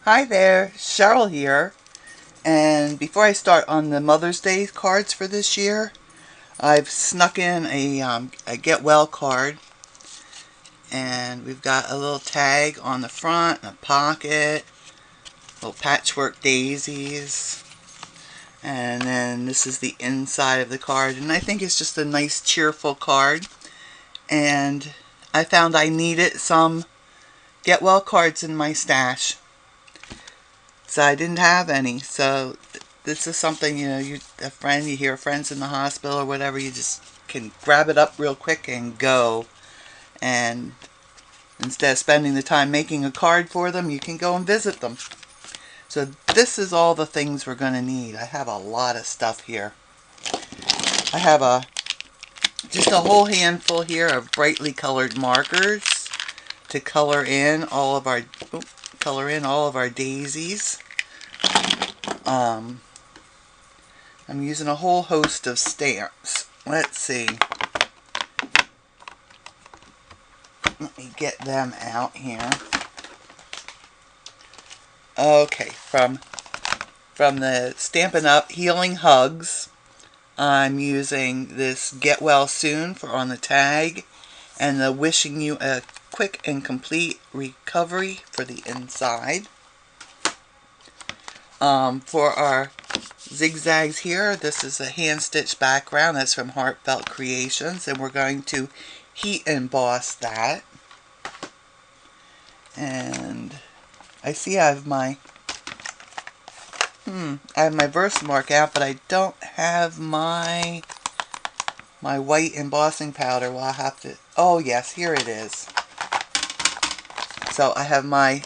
Hi there, Cheryl here, and before I start on the Mother's Day cards for this year, I've snuck in a Get Well card, and we've got a little tag on the front, and a pocket, little patchwork daisies, and then this is the inside of the card, and I think it's just a nice cheerful card, and I found I needed some Get Well cards in my stash. So I didn't have any, so this is something, you hear friends in the hospital or whatever, you just can grab it up real quick and go. And instead of spending the time making a card for them, you can go and visit them. So this is all the things we're going to need. I have a lot of stuff here. I have just a whole handful here of brightly colored markers to color in all of our daisies. I'm using a whole host of stamps. Let's see. Let me get them out here. Okay, from the Stampin Up Healing Hugs, I'm using this Get Well Soon on the tag, and the Wishing You a Quick and Complete Recovery for the inside. For our zigzags here, this is a hand-stitched background. That's from Heartfelt Creations, and we're going to heat emboss that. And I see I have my Versamark out, but I don't have my white embossing powder. Well, I'll have to. Oh yes, here it is. So I have my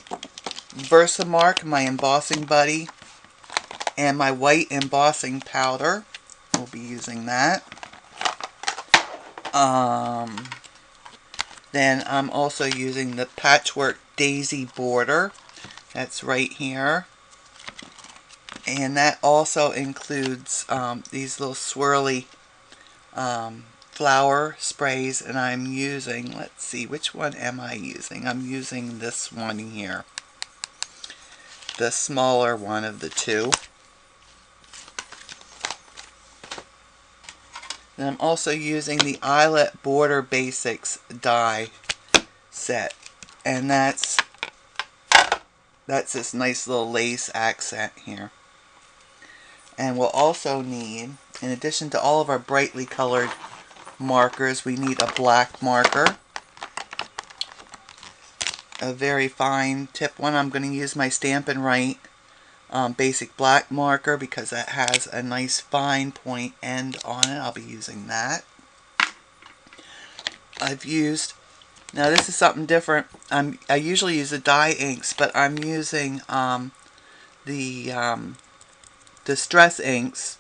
Versamark, my Embossing Buddy, and my white embossing powder. We'll be using that. Then I'm also using the Patchwork Daisy border. That's right here. And that also includes these little swirly flower sprays. And I'm using, let's see, which one am I using? I'm using this one here. The smaller one of the two. And I'm also using the Eyelet Border Basics die set, and that's this nice little lace accent here. And we'll also need, in addition to all of our brightly colored markers, we need a black marker, a very fine tip one. I'm going to use my Stampin' Right basic black marker because that has a nice fine point end on it. I'll be using that. I've used, now this is something different. I usually use the dye inks, but I'm using the Distress inks.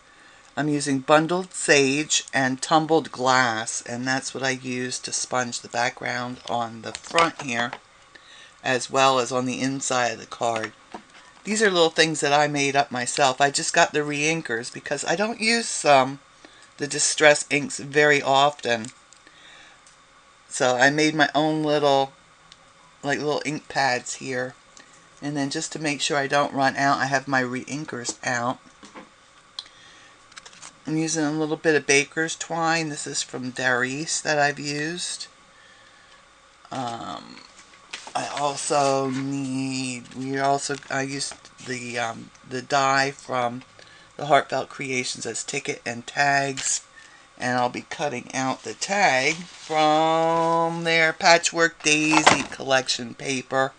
I'm using Bundled Sage and Tumbled Glass, and that's what I use to sponge the background on the front here, as well as on the inside of the card. These are little things that I made up myself. I just got the re-inkers because I don't use the Distress inks very often. So I made my own little ink pads here. And then just to make sure I don't run out, I have my re-inkers out. I'm using a little bit of baker's twine. This is from Darice that I've used. I also need, I used the die from the Heartfelt Creations as ticket and tags, and I'll be cutting out the tag from their Patchwork Daisy collection paper,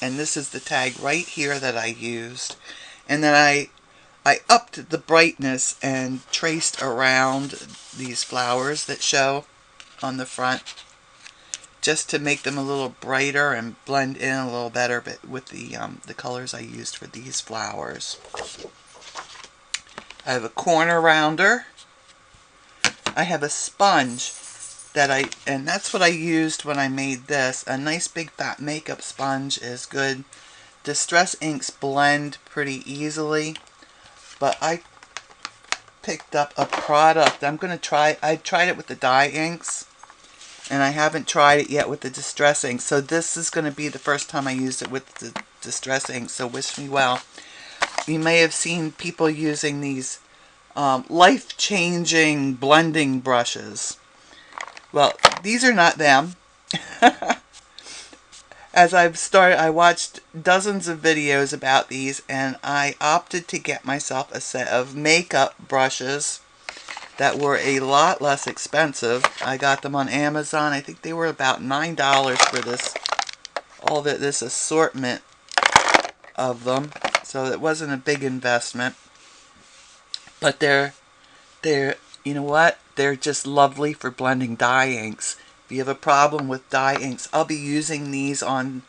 and this is the tag right here that I used. And then I upped the brightness and traced around these flowers that show on the front, just to make them a little brighter and blend in a little better with the colors I used for these flowers. I have a corner rounder. I have a sponge and that's what I used when I made this. A nice big fat makeup sponge is good. Distress inks blend pretty easily, but I picked up a product. I tried it with the dye inks, and I haven't tried it yet with the Distress ink, so this is going to be the first time I used it with the Distress ink, so wish me well. You may have seen people using these life-changing blending brushes. Well, these are not them. As I watched dozens of videos about these, and I opted to get myself a set of makeup brushes that were a lot less expensive. I got them on Amazon. I think they were about $9 for this assortment of them. So it wasn't a big investment. But they're you know what? They're just lovely for blending dye inks. If you have a problem with dye inks, I'll be using these on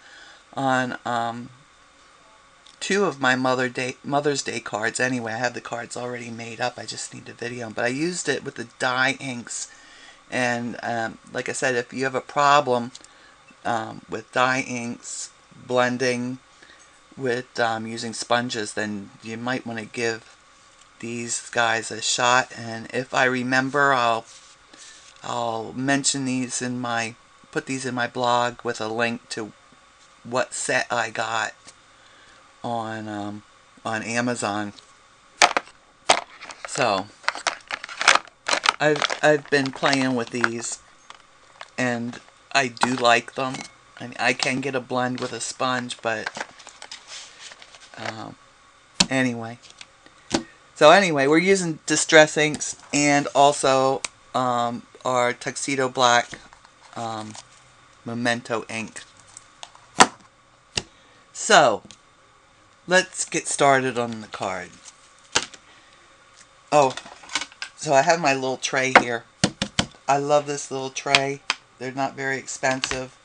2 of my Mother's Day cards anyway. I have the cards already made up. I just need to video them. But I used it with the dye inks. And like I said, if you have a problem with dye inks blending with using sponges, then you might want to give these guys a shot. And if I remember, I'll mention these put these in my blog with a link to what set I got on Amazon. So I've been playing with these, and I do like them. I mean, I can get a blend with a sponge, but anyway. So anyway, we're using Distress inks and also our Tuxedo Black Memento ink. So let's get started on the card. Oh, so I have my little tray here. I love this little tray. They're not very expensive.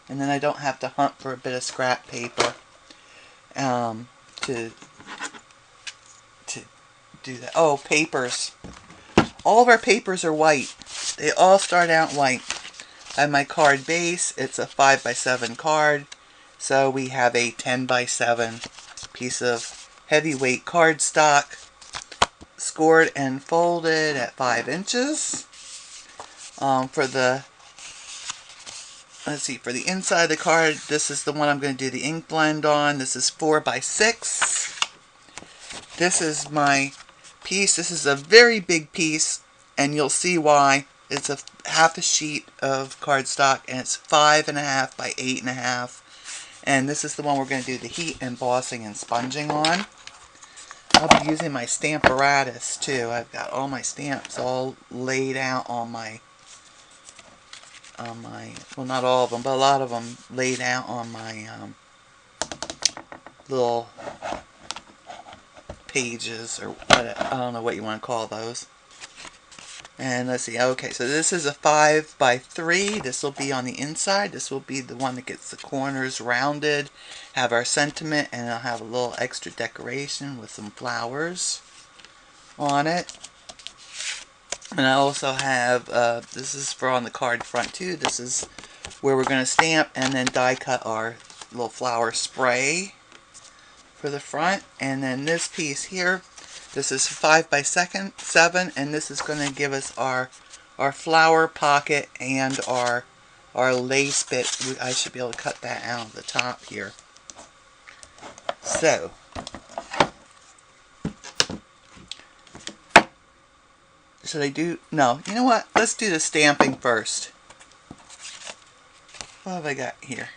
And then I don't have to hunt for a bit of scrap paper to do that. Oh, papers. All of our papers are white. They all start out white. I have my card base. It's a 5x7 card. So we have a 10x7 piece of heavyweight cardstock, scored and folded at 5 inches. For the inside of the card, this is the one I'm going to do the ink blend on. This is 4x6. This is my piece. This is a very big piece, and you'll see why. It's a half a sheet of cardstock, and it's 5.5 by 8.5. And this is the one we're going to do the heat embossing and sponging on. I'll be using my Stamparatus too. I've got all my stamps all laid out on my, well, not all of them, but a lot of them laid out on my little pages, or what, I don't know what you want to call those. And let's see, okay, so this is a 5x3. This will be on the inside. This will be the one that gets the corners rounded, have our sentiment, and I'll have a little extra decoration with some flowers on it. And I also have, this is for on the card front too. This is where we're going to stamp and then die cut our little flower spray for the front. And then this piece here, this is 5x7, and this is going to give us our flower pocket and our lace bit. I should be able to cut that out of the top here. So should I do? No, you know what? Let's do the stamping first. What have I got here?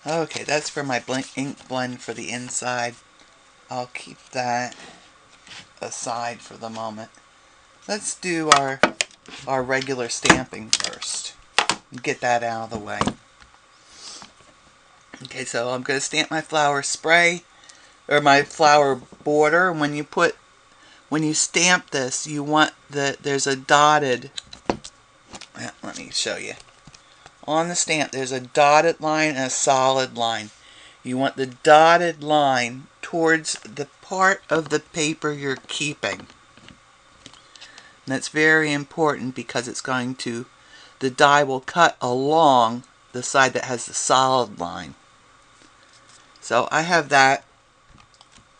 Okay, that's for my ink blend for the inside. I'll keep that aside for the moment. Let's do our regular stamping first. Get that out of the way. Okay, so I'm going to stamp my flower spray, or my flower border. When you stamp this, you want there's a dotted, let me show you. On the stamp, there's a dotted line and a solid line. You want the dotted line towards the part of the paper you're keeping. And that's very important because it's going to, the die will cut along the side that has the solid line. So I have that.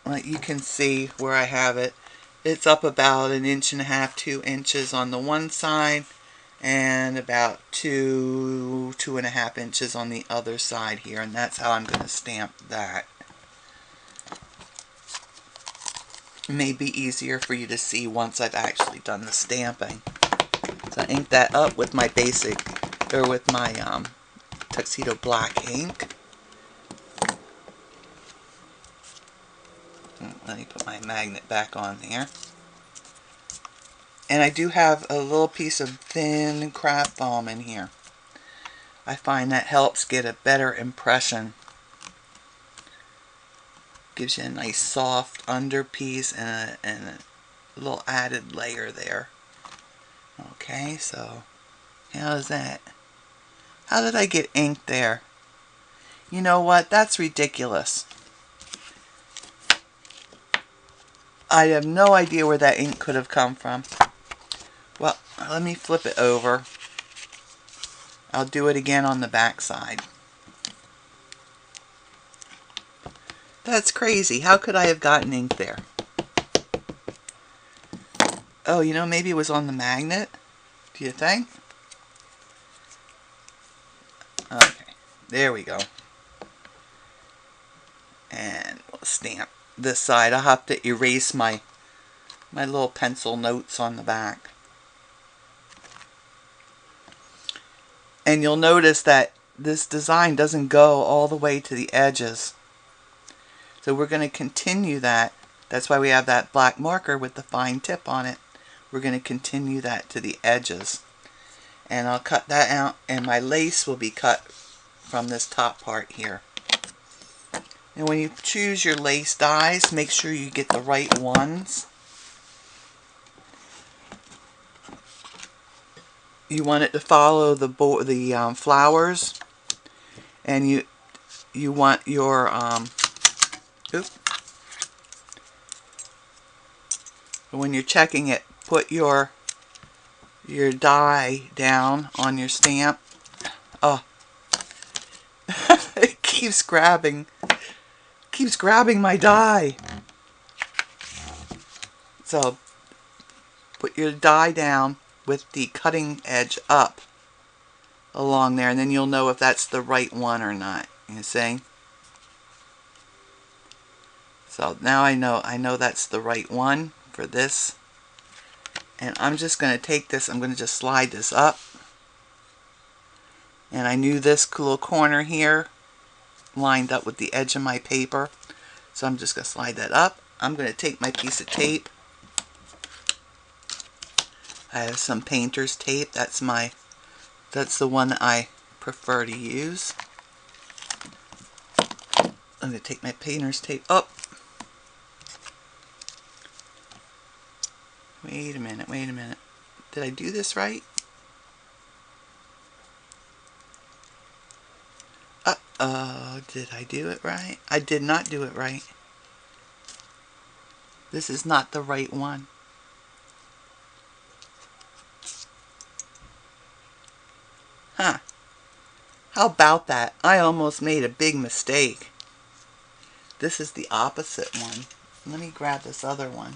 Like you can see where I have it. It's up about 1.5 inches, 2 inches on the one side, and about 2.5 inches on the other side here, and that's how I'm going to stamp that. It may be easier for you to see once I've actually done the stamping. So I ink that up with my basic, or with my Tuxedo black ink. Let me put my magnet back on there. And I do have a little piece of thin craft foam in here. I find that helps get a better impression. Gives you a nice soft under piece and a little added layer there. Okay, so how's that? How did I get ink there? You know what? That's ridiculous. I have no idea where that ink could have come from. Well, let me flip it over. I'll do it again on the back side. That's crazy. How could I have gotten ink there? Oh, you know, maybe it was on the magnet? Do you think? Okay, there we go. And we'll stamp this side. I'll have to erase my little pencil notes on the back. And you'll notice that this design doesn't go all the way to the edges. So we're going to continue that. That's why we have that black marker with the fine tip on it. We're going to continue that to the edges. And I'll cut that out, and my lace will be cut from this top part here. And when you choose your lace dies, make sure you get the right ones. You want it to follow the flowers, and you want your when you're checking it, put your die down on your stamp. Oh, it keeps grabbing my die. So put your die down with the cutting edge up along there, and then you'll know if that's the right one or not. You see? So now I know that's the right one for this. And I'm just going to take this, I'm going to just slide this up. And I knew this little corner here lined up with the edge of my paper. So I'm just going to slide that up. I'm going to take my piece of tape. I have some painter's tape. That's the one that I prefer to use. I'm going to take my painter's tape up. Wait a minute. Did I do this right? Uh-oh, did I do it right? I did not do it right. This is not the right one. Huh. How about that? I almost made a big mistake. This is the opposite one. Let me grab this other one.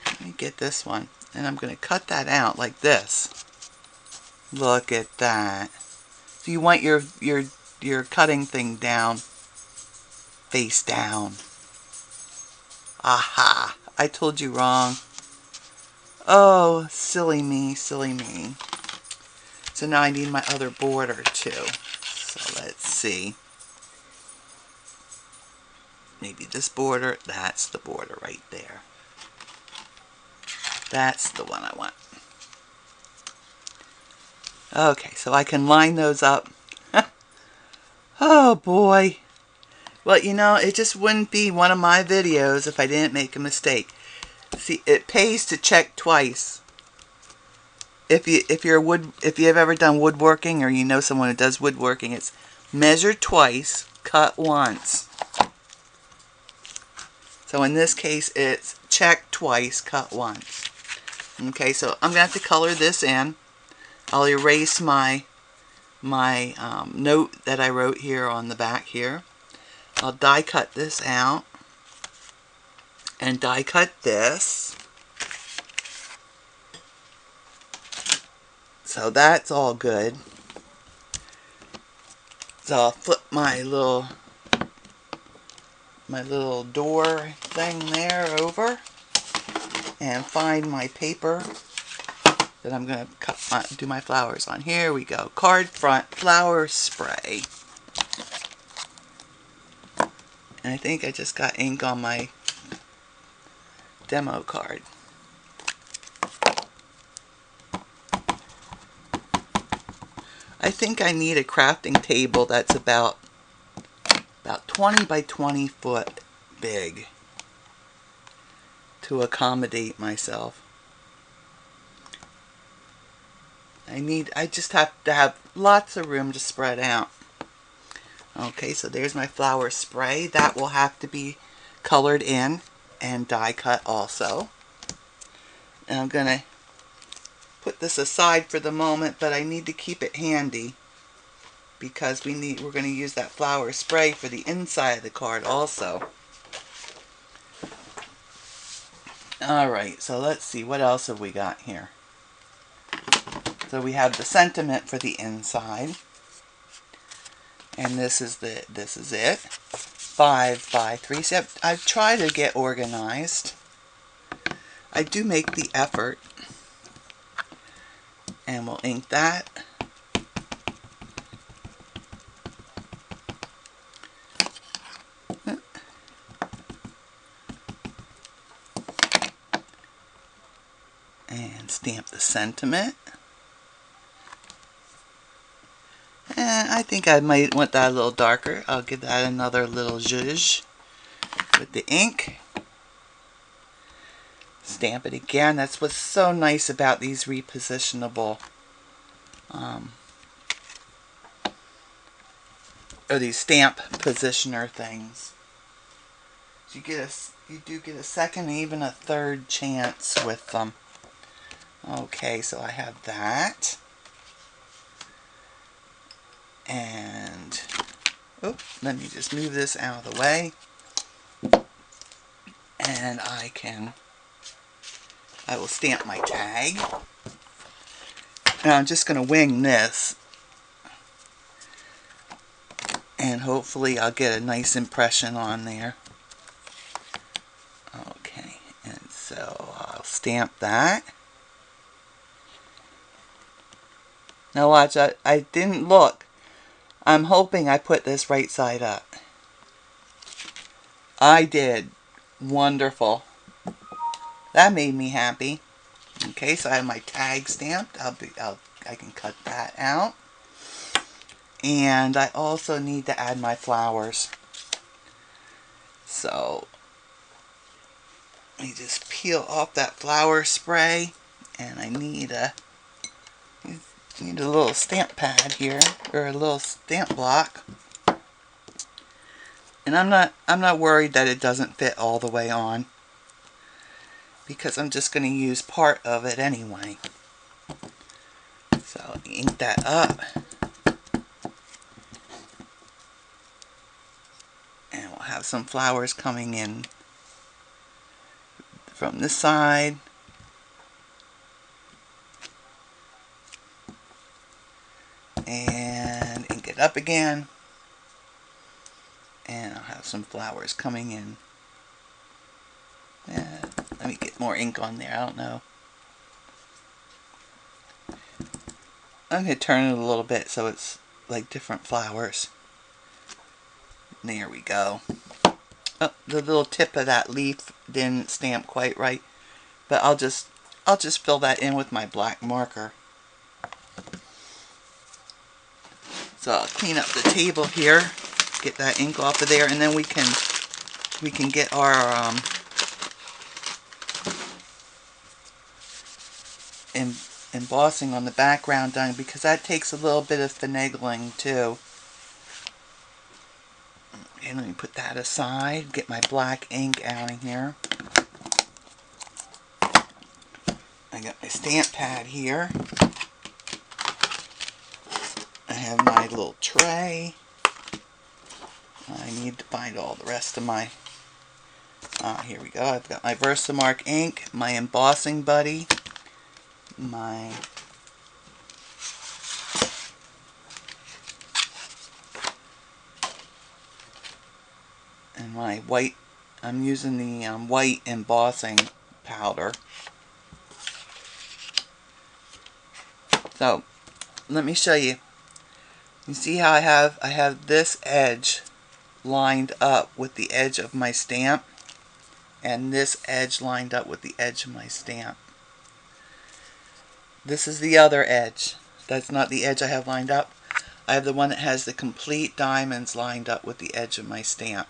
Let me get this one. And I'm going to cut that out like this. Look at that. So you want your cutting thing down, face down. Aha! I told you wrong. Oh, silly me, silly me. So now I need my other border too. So let's see. Maybe this border. That's the border right there. That's the one I want. Okay, so I can line those up. Oh boy. Well, you know, it just wouldn't be one of my videos if I didn't make a mistake. See, it pays to check twice. If you've ever done woodworking, or you know someone who does woodworking, it's measure twice, cut once. So in this case, it's check twice, cut once. Okay, so I'm gonna have to color this in. I'll erase my note that I wrote here on the back here. I'll die cut this out, and die cut this. So that's all good. So I'll flip my little door thing there over and find my paper that I'm going to do my flowers on. Here we go. Card front flower spray. And I think I just got ink on my demo card. I think I need a crafting table that's about 20 by 20 foot big to accommodate myself. I just have to have lots of room to spread out. Okay, so there's my flower spray. That will have to be colored in and die cut also. And I'm going to put this aside for the moment, but I need to keep it handy because we're going to use that flower spray for the inside of the card also. Alright, so let's see, what else have we got here? So we have the sentiment for the inside. And this is it. 5 by 3. So I've tried to get organized. I do make the effort. And we'll ink that. And stamp the sentiment. And I think I might want that a little darker. I'll give that another little zhuzh with the ink. Stamp it again. That's what's so nice about these repositionable or these stamp positioner things. You do get a second and even a third chance with them. Okay, so I have that. And let me just move this out of the way. And I will stamp my tag. Now I'm just going to wing this. And hopefully I'll get a nice impression on there. Okay, and so I'll stamp that. Now watch, I didn't look. I'm hoping I put this right side up. I did. Wonderful. That made me happy. Okay, so I have my tag stamped. I can cut that out. And I also need to add my flowers. So let me just peel off that flower spray, and I need a little stamp pad here, or a little stamp block. And I'm not worried that it doesn't fit all the way on, because I'm just going to use part of it anyway. So ink that up. And we'll have some flowers coming in from this side. And ink it up again. And I'll have some flowers coming in. Let me get more ink on there. I don't know. I'm going to turn it a little bit so it's like different flowers. There we go. Oh, the little tip of that leaf didn't stamp quite right, but I'll just fill that in with my black marker. So I'll clean up the table here, get that ink off of there, and then we can get our embossing on the background done, because that takes a little bit of finagling too. Okay, let me put that aside, get my black ink out of here. I got my stamp pad here. I have my little tray. I need to find all the rest of my Here we go. I've got my Versamark ink, my Embossing Buddy, my white. I'm using the white embossing powder. So let me show you. You see how I have this edge lined up with the edge of my stamp, and this edge lined up with the edge of my stamp. This is the other edge. That's not the edge I have lined up. I have the one that has the complete diamonds lined up with the edge of my stamp.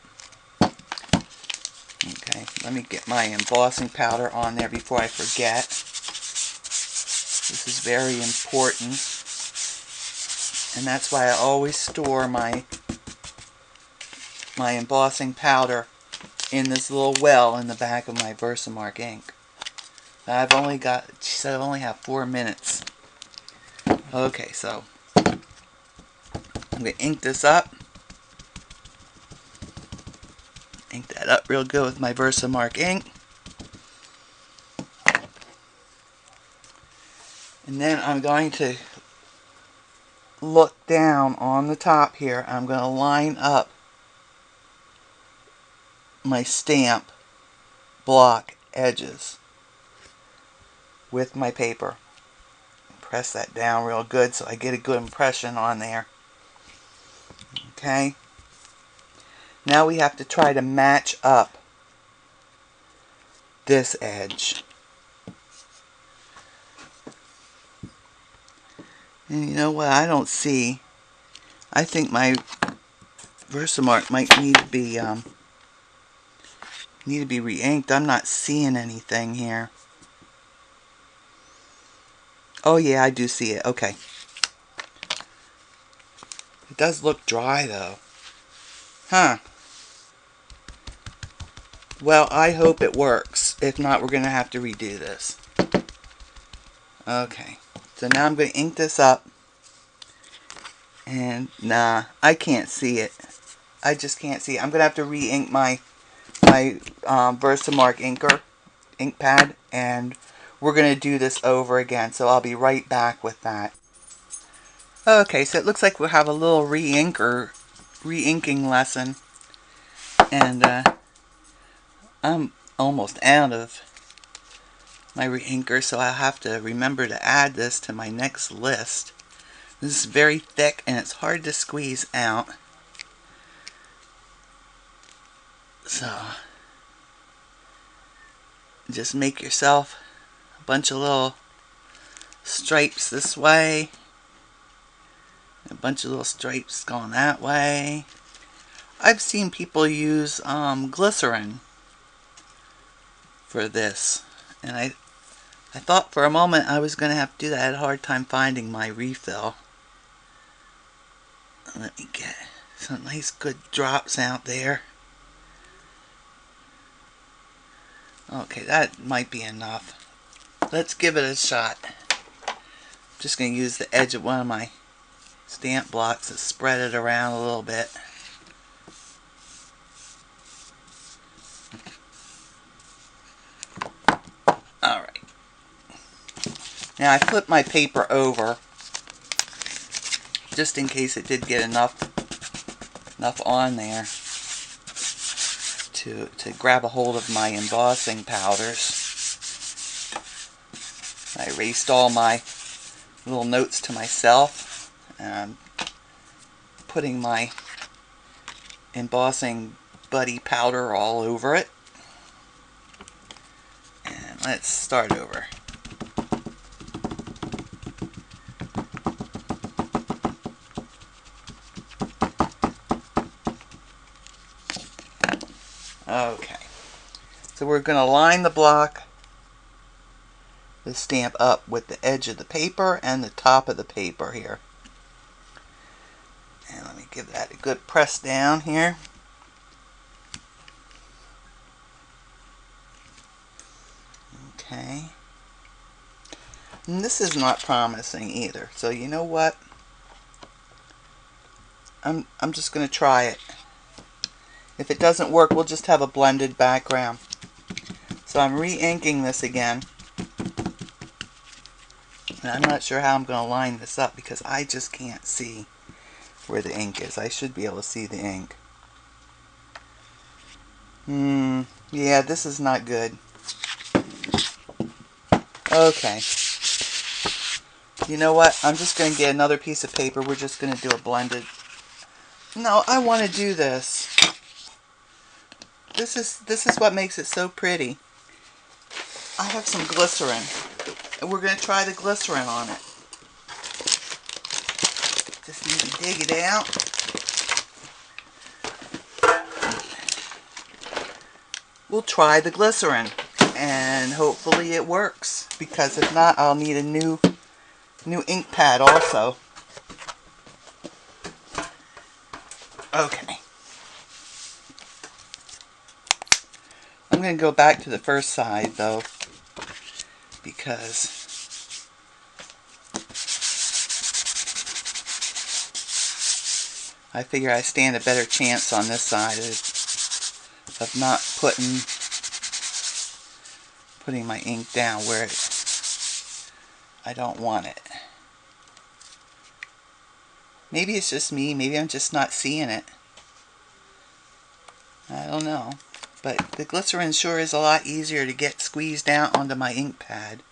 Okay, let me get my embossing powder on there before I forget. This is very important, and that's why I always store my embossing powder in this little well in the back of my Versamark ink. I've only got, she said I only have 4 minutes. Okay, so I'm going to ink this up. Ink that up real good with my Versamark ink. And then I'm going to look down on the top here. I'm going to line up my stamp block edges with my paper. Press that down real good so I get a good impression on there. Okay. Now we have to try to match up this edge. And you know what? I don't see. I think my Versamark might need to be re-inked. I'm not seeing anything here. Oh yeah, I do see it. Okay. It does look dry though. Huh. Well, I hope it works. If not, we're going to have to redo this. Okay. So now I'm going to ink this up. And nah, I can't see it. I just can't see it. I'm going to have to re-ink my Versamark ink pad, and we're going to do this over again. So I'll be right back with that. Okay, so it looks like we'll have a little re-inking lesson. And I'm almost out of my re-inker, so I'll have to remember to add this to my next list. This is very thick and it's hard to squeeze out. So just make yourself a bunch of little stripes this way, a bunch of little stripes going that way. I've seen people use glycerin for this, and I thought for a moment I was going to have to do that. I had a hard time finding my refill. Let me get some nice good drops out there. Okay, that might be enough. Let's give it a shot. I'm just going to use the edge of one of my stamp blocks to spread it around a little bit. Alright. Now I flipped my paper over just in case it did get enough on there to grab a hold of my embossing powders. I erased all my little notes to myself, and I'm putting my Embossing Buddy powder all over it. And let's start over. Okay, so we're going to line the block, the stamp up with the edge of the paper and the top of the paper here. And let me give that a good press down here. Okay. And this is not promising either. So you know what? I'm just going to try it. If it doesn't work, we'll just have a blended background. So I'm re-inking this again. And I'm not sure how I'm going to line this up because I just can't see where the ink is. I should be able to see the ink. Yeah, this is not good. Okay. You know what? I'm just going to get another piece of paper. We're just going to do a blended. No, I want to do this. This is what makes it so pretty. I have some glycerin, and we're going to try the glycerin on it. Just need to dig it out. We'll try the glycerin, and hopefully it works, because if not, I'll need a new ink pad also. Okay. I'm going to go back to the first side though, because I figure I stand a better chance on this side of not putting my ink down where I don't want it. Maybe it's just me, maybe I'm just not seeing it. I don't know. But the glycerin sure is a lot easier to get squeezed out onto my ink pad.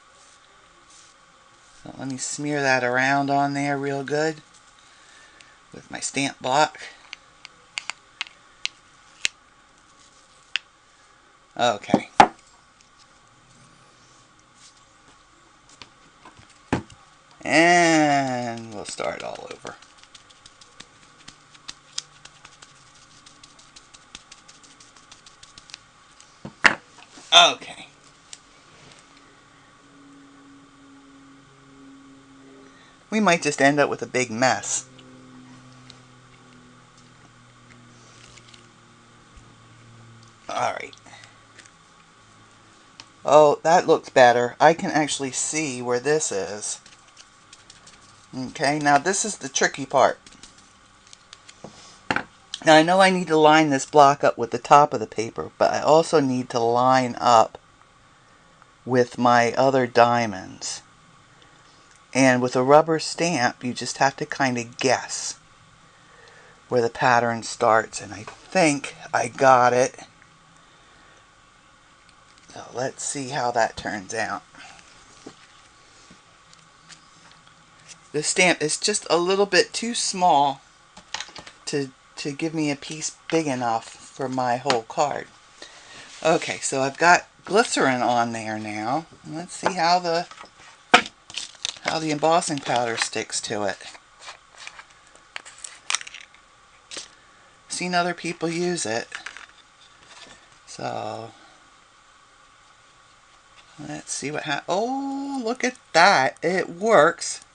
So let me smear that around on there real good with my stamp block. Okay. And we'll start all over. Okay. We might just end up with a big mess. Alright. Oh, that looks better. I can actually see where this is. Okay, now this is the tricky part. Now I know I need to line this block up with the top of the paper, but I also need to line up with my other diamonds. And with a rubber stamp, you just have to kind of guess where the pattern starts. And I think I got it. So let's see how that turns out. The stamp is just a little bit too small to give me a piece big enough for my whole card. Okay, so I've got glycerin on there now. Let's see how the embossing powder sticks to it. Seen other people use it. So let's see what happens. Oh, look at that. It works.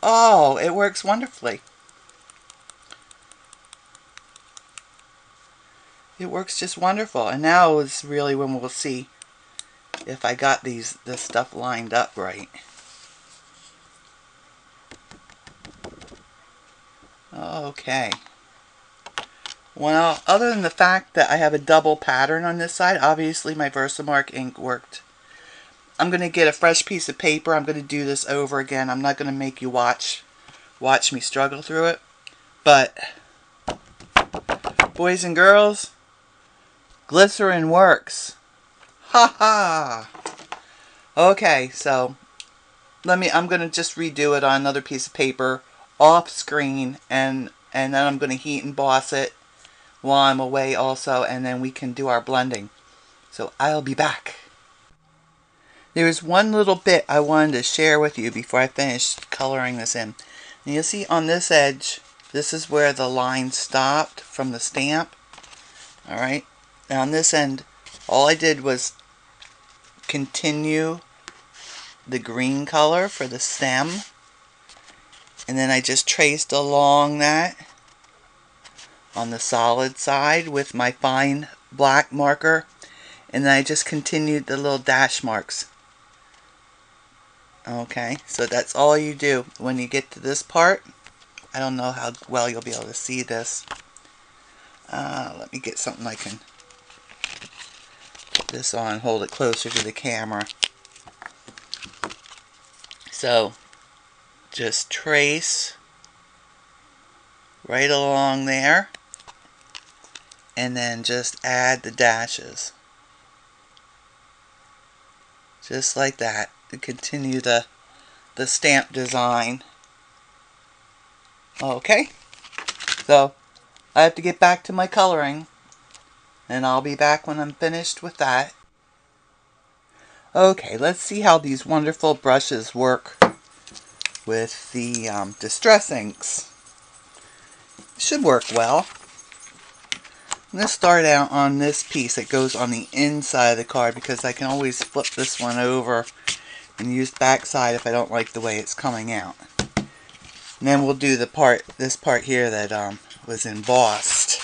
Oh, it works wonderfully. It works just wonderful. And now is really when we'll see if I got this stuff lined up right. Okay. Well, other than the fact that I have a double pattern on this side, obviously my Versamark ink worked. I'm going to get a fresh piece of paper. I'm going to do this over again. I'm not going to make you watch me struggle through it. But, boys and girls, glycerin works. Ha ha! Okay, so I'm going to just redo it on another piece of paper off screen, and then I'm going to heat emboss it while I'm away also, and then we can do our blending. So I'll be back. There's one little bit I wanted to share with you before I finish coloring this in. And you'll see on this edge, this is where the line stopped from the stamp. Alright, now on this end, all I did was continue the green color for the stem, and then I just traced along that on the solid side with my fine black marker, and then I just continued the little dash marks. Okay, so that's all you do. When you get to this part, I don't know how well you'll be able to see this. Let me get something I can put this on, hold it closer to the camera. So just trace right along there, and then just add the dashes. Just like that, to continue the stamp design. Okay, so I have to get back to my coloring, and I'll be back when I'm finished with that. Okay, let's see how these wonderful brushes work with the Distress inks. Should work well. I'm going to start out on this piece that goes on the inside of the card, because I can always flip this one over and use the back side if I don't like the way it's coming out. And then we'll do this part here that was embossed.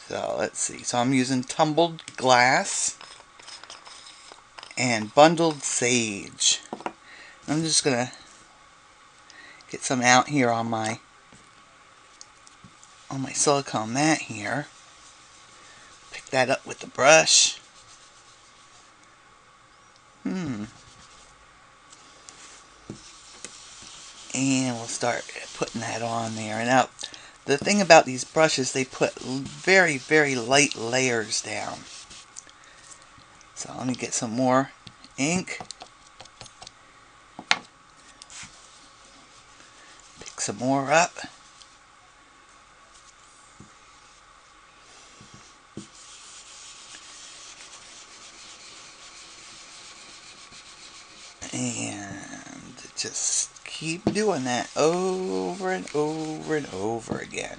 So let's see. So I'm using Tumbled glass and bundled sage. I'm just going to get some out here on my silicone mat here. Pick that up with the brush. And we'll start putting that on there. And now, the thing about these brushes, they put very, very light layers down. So let me get some more ink. Pick some more up. And just keep doing that over and over and over again.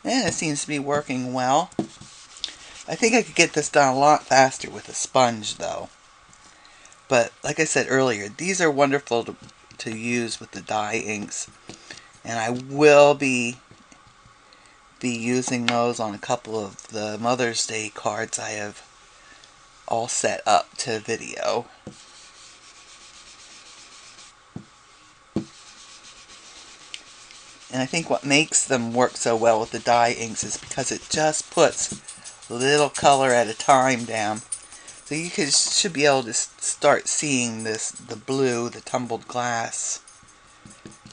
And it seems to be working well. I think I could get this done a lot faster with a sponge though. But like I said earlier, these are wonderful to use with the dye inks. And I will be using those on a couple of the Mother's Day cards I have all set up to video. And I think what makes them work so well with the dye inks is because it just puts a little color at a time down. So you should be able to start seeing the blue, the tumbled glass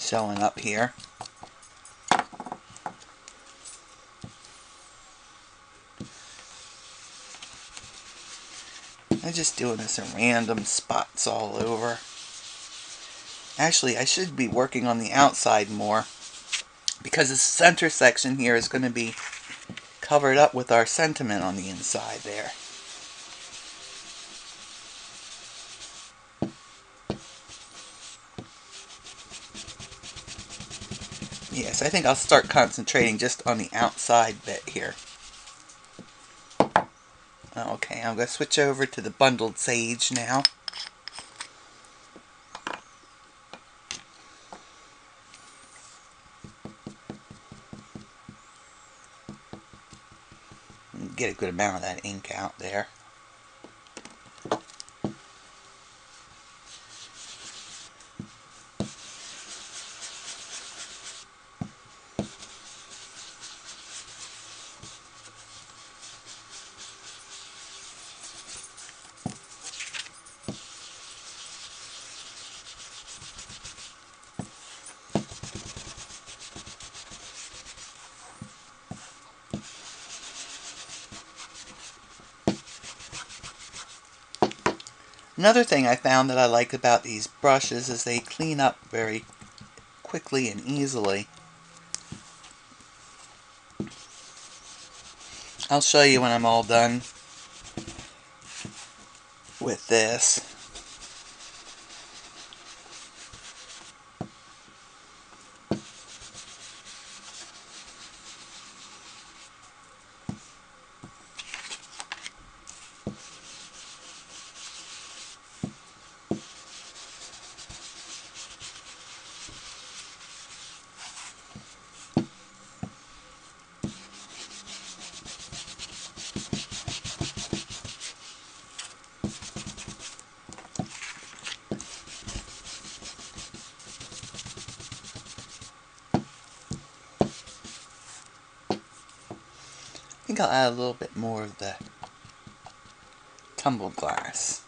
showing up here. I'm just doing this in random spots all over. Actually, I should be working on the outside more, because the center section here is going to be covered up with our sentiment on the inside there. Yes, I think I'll start concentrating just on the outside bit here. Okay, I'm going to switch over to the bundled sage now. Get a good amount of that ink out there. Another thing I found that I like about these brushes is they clean up very quickly and easily. I'll show you when I'm all done with this. think I'll add a little bit more of the tumbled glass.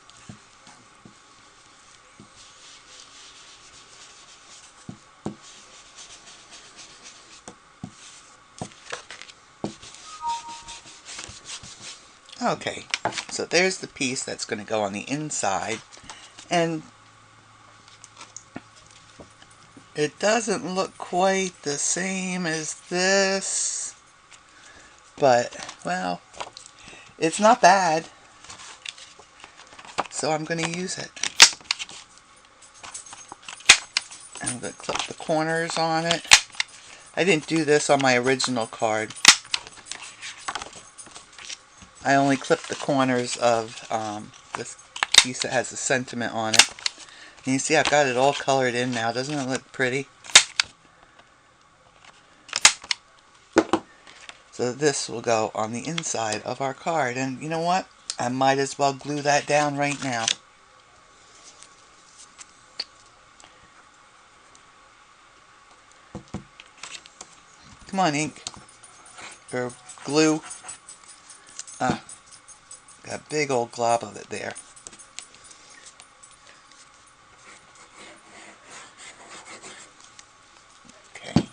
Okay, so there's the piece that's going to go on the inside, and it doesn't look quite the same as this, but, well, it's not bad, so I'm going to use it. I'm going to clip the corners on it. I didn't do this on my original card. I only clipped the corners of this piece that has a sentiment on it. And you see I've got it all colored in now. Doesn't it look pretty? So this will go on the inside of our card. And you know what? I might as well glue that down right now. Come on, ink. Or glue. Ah, got a big old glob of it there. Okay.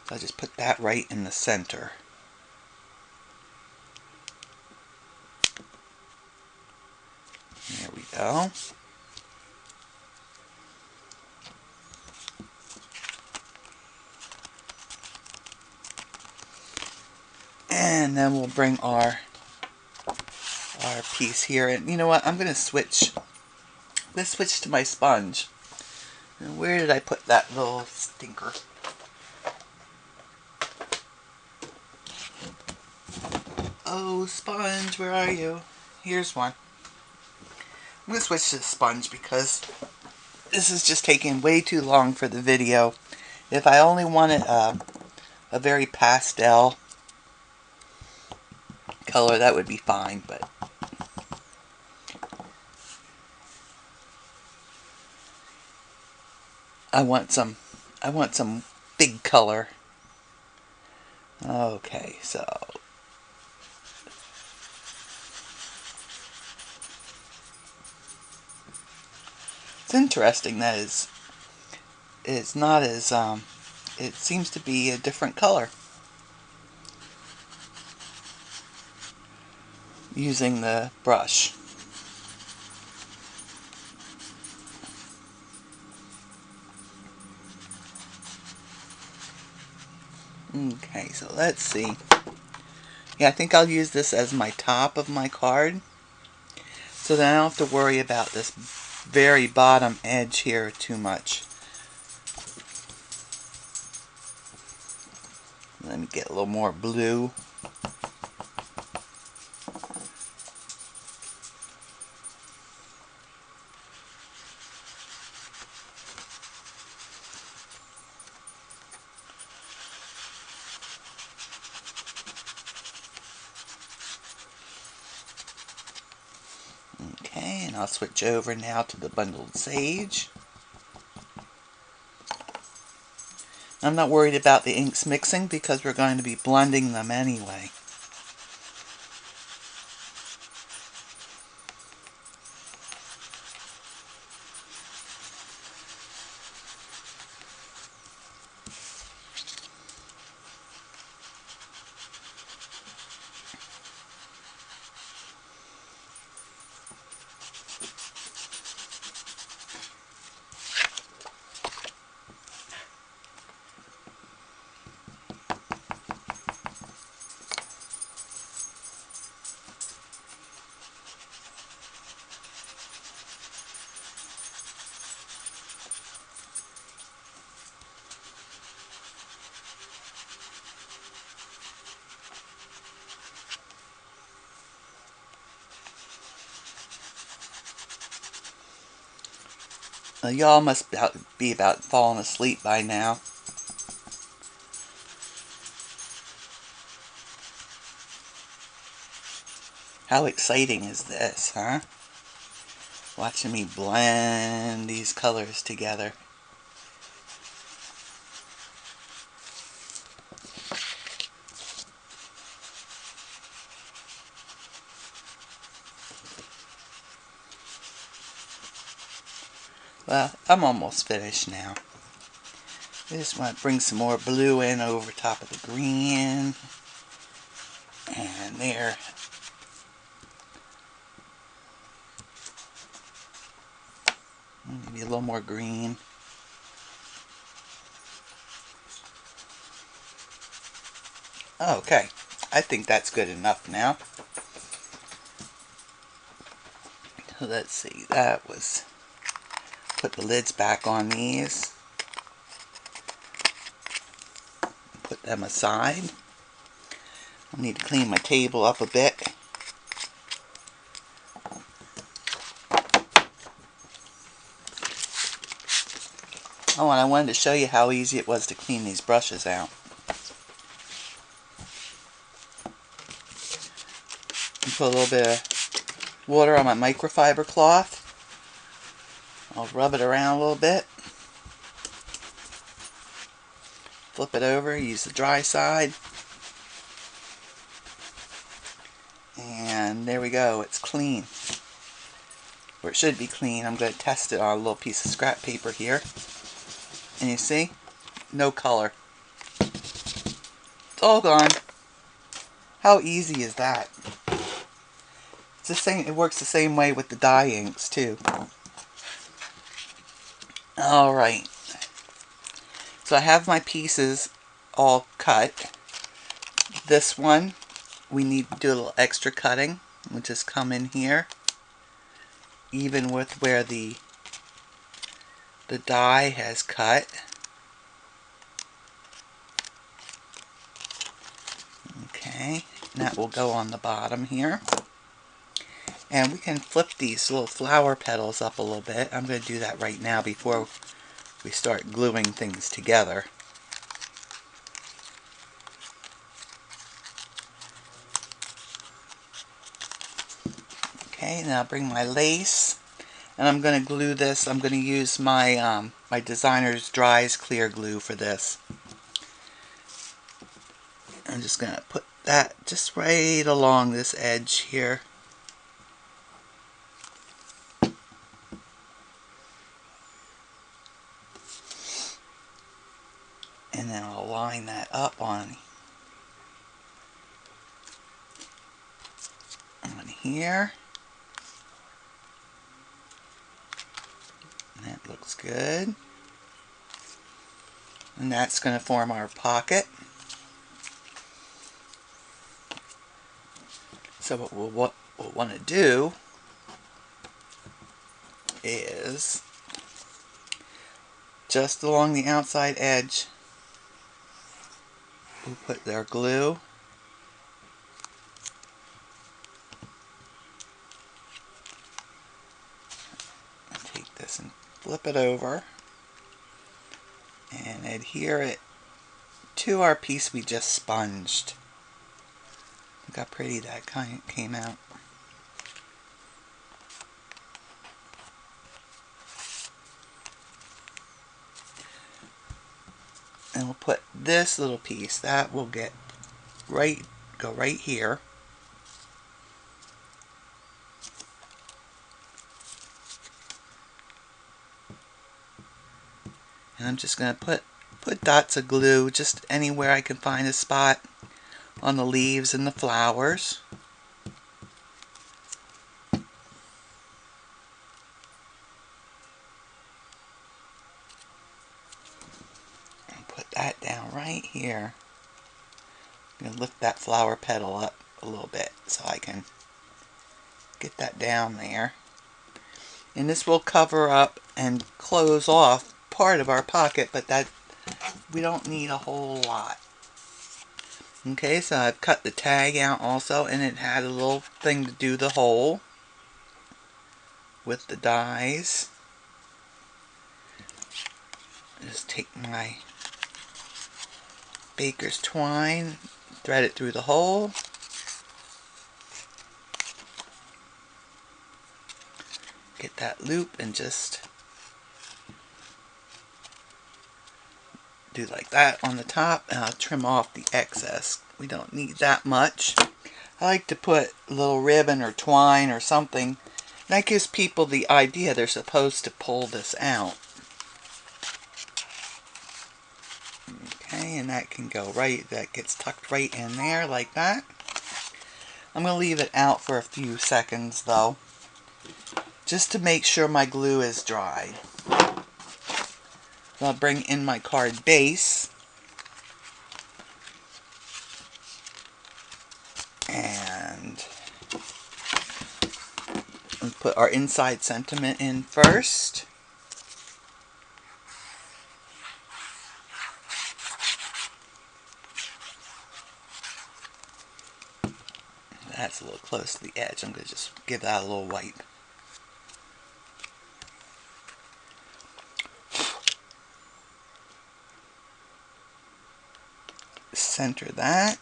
So I'll just put that right in the center. There we go. And then we'll bring our piece here. And you know what? I'm going to switch. Let's switch to my sponge. And where did I put that little stinker? Oh, sponge, where are you? Here's one. I'm going to switch to the sponge because this is just taking way too long for the video. If I only wanted a very pastel color, that would be fine, but I want some big color. Okay, so it's interesting that it's not as it seems to be a different color using the brush. Okay, so let's see. Yeah, I think I'll use this as my top of my card, so then I don't have to worry about this very bottom edge here too much. Let me get a little more blue. Okay, and I'll switch over now to the bundled sage. I'm not worried about the inks mixing because we're going to be blending them anyway. Y'all must be about falling asleep by now. How exciting is this, huh? Watching me blend these colors together. Well, I'm almost finished now. I just want to bring some more blue in over top of the green. And there. Maybe a little more green. Okay, I think that's good enough now. So let's see, that was, put the lids back on these. Put them aside. I need to clean my table up a bit. Oh, and I wanted to show you how easy it was to clean these brushes out. Put a little bit of water on my microfiber cloth. I'll rub it around a little bit. Flip it over, use the dry side. And there we go, it's clean. Or it should be clean. I'm going to test it on a little piece of scrap paper here. And you see? No color. It's all gone. How easy is that? It's the same, it works the same way with the dye inks too. Alright. So I have my pieces all cut. This one, we need to do a little extra cutting. We'll just come in here. Even with where the die has cut. Okay, and that will go on the bottom here. And we can flip these little flower petals up a little bit. I'm going to do that right now before we start gluing things together. Okay, now I'll bring my lace. And I'm going to glue this. I'm going to use my my Designer's Dries clear glue for this. I'm just going to put that just right along this edge here. And then I'll line that up on here. That looks good. And that's going to form our pocket. So what we'll want to do is just along the outside edge, we'll put their glue. Take this and flip it over and adhere it to our piece we just sponged. Look how pretty that kind came out. And we'll put this little piece, that will go right here. And I'm just going to put dots of glue just anywhere I can find a spot on the leaves and the flowers. And put that down right here. I'm going to lift that flower petal up a little bit so I can get that down there. And this will cover up and close off part of our pocket, but that we don't need a whole lot. Okay, so I've cut the tag out also, and it had a little thing to do the hole with the dies. Just take my baker's twine, thread it through the hole. Get that loop and just do like that on the top, and I'll trim off the excess. We don't need that much. I like to put a little ribbon or twine or something That gives people the idea they're supposed to pull this out. Okay, and that can go right, that gets tucked right in there like that. I'm going to leave it out for a few seconds though, just to make sure my glue is dry. So I'll bring in my card base. And we'll put our inside sentiment in first. That's a little close to the edge. I'm going to just give that a little wipe. Center that.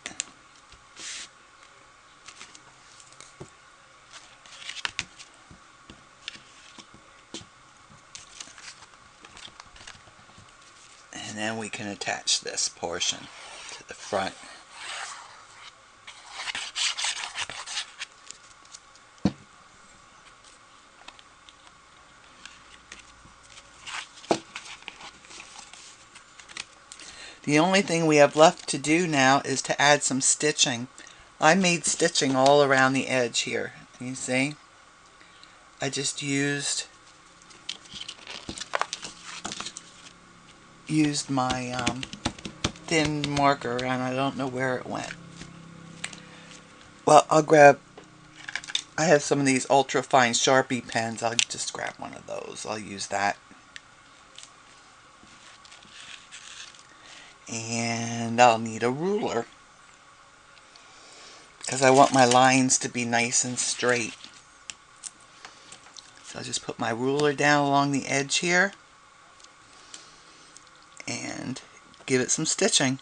And then we can attach this portion to the front. The only thing we have left to do now is to add some stitching. I made stitching all around the edge here. You see? I just used my thin marker, and I don't know where it went. Well, I have some of these ultra fine Sharpie pens. I'll just grab one of those. I'll use that. And I'll need a ruler, because I want my lines to be nice and straight. So I'll just put my ruler down along the edge here and give it some stitching.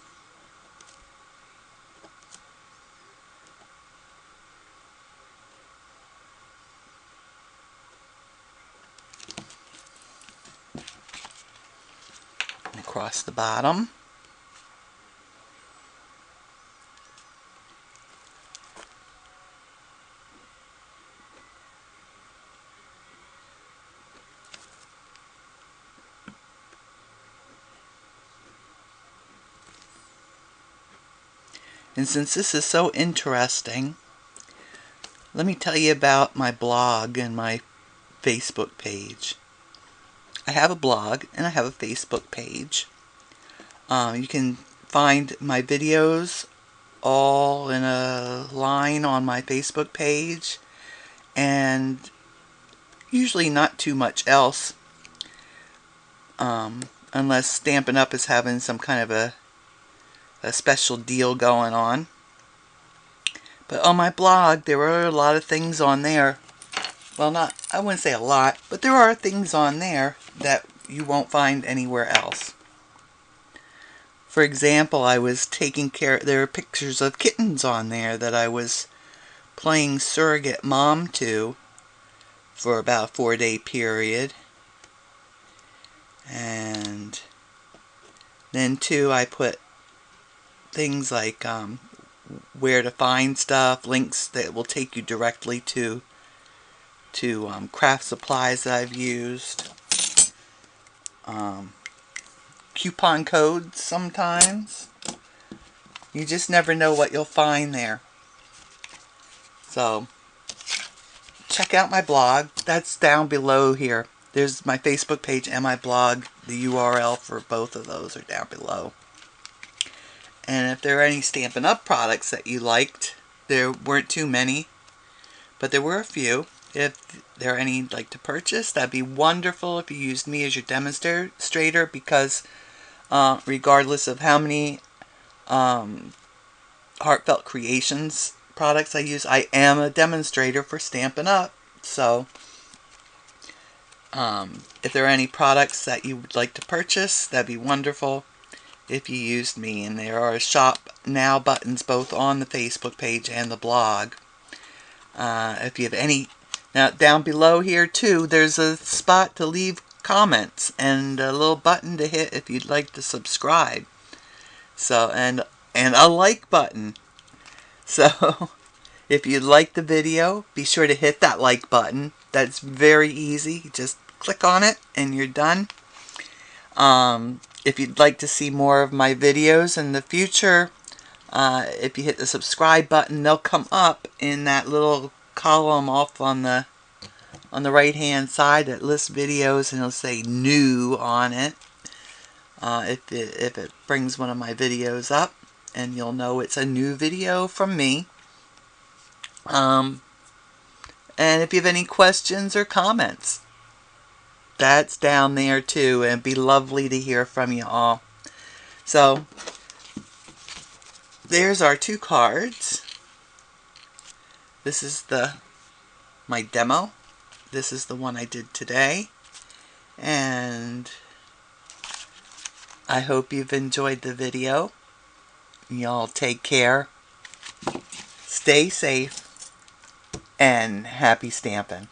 And across the bottom. And since this is so interesting, let me tell you about my blog and my Facebook page. I have a blog and I have a Facebook page. You can find my videos all in a line on my Facebook page, and usually not too much else, unless Stampin' Up is having some kind of a special deal going on. But on my blog, there are a lot of things on there. Well, I wouldn't say a lot, but there are things on there that you won't find anywhere else. For example, I was there are pictures of kittens on there that I was playing surrogate mom to for about a 4-day period. And then too, I put things like where to find stuff, links that will take you directly to craft supplies that I've used, coupon codes sometimes. You just never know what you'll find there. So check out my blog. That's down below here. There's my Facebook page and my blog. The URL for both of those are down below. And if there are any Stampin' Up products that you liked, there weren't too many, but there were a few. If there are any you'd like to purchase, that'd be wonderful if you used me as your demonstrator, because regardless of how many Heartfelt Creations products I use, I am a demonstrator for Stampin' Up. So if there are any products that you would like to purchase, that'd be wonderful if you used me. And there are shop now buttons both on the Facebook page and the blog. If you have any, now down below here too, there's a spot to leave comments and a little button to hit if you'd like to subscribe. So and a like button. So If you like the video, be sure to hit that like button. That's very easy. Just click on it and you're done. If you'd like to see more of my videos in the future, if you hit the subscribe button, they'll come up in that little column off on the right hand side that lists videos, and it'll say new on it. If it brings one of my videos up, and you'll know it's a new video from me. And if you have any questions or comments, that's down there too, and it'd be lovely to hear from you all. So there's our 2 cards. This is my demo. This is the one I did today, and I hope you've enjoyed the video. Y'all take care, stay safe, and happy stamping.